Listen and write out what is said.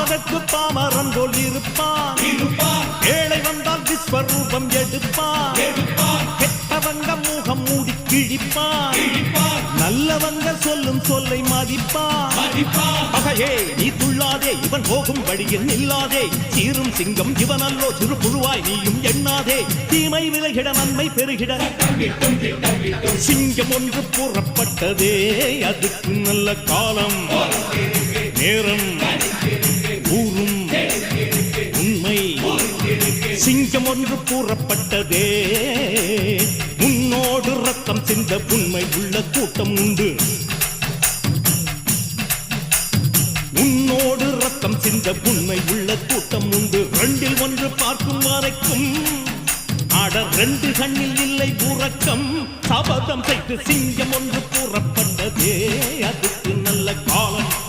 அதற்கு பாமரன் போல் இருப்பான். ஏழை வந்தால் விஸ்வரூபம் எடுப்பான். கெட்டவங்க முகம் மூடி கிழிப்பான். நல்லவங்க சொல்லும் சொல்லை மதிப்பான். பகையே நீ துள்ளாதே, இவன் போகும் வழியில் நில்லாதே. சீரும் சிங்கம் இவன் அல்லோ, சிறு புழுவாய் நீயும் எண்ணாதே. தீமை விலகிட நன்மை பெருகிட சிங்கம் ஒன்று கூறப்பட்டதே. அதுக்கு நல்ல காலம் நேரம் கூறும் உண்மை. சிங்கம் ஒன்று கூறப்பட்டதே. முன்னோடு ரத்தம் சிந்த உண்மை உள்ள கூட்டம் உண்டு. உன்னோடு ரத்தம் சிந்த உண்மை உள்ள கூட்டம் உண்டு. ரெண்டில் ஒன்று பார்க்கும் வரைக்கும் ஆட ரெண்டு கண்ணில் இல்லை உறக்கம். சபதம் செய்து சிங்கம் ஒன்று கூறப்பட்டதே. அதுக்கு நல்ல காலம்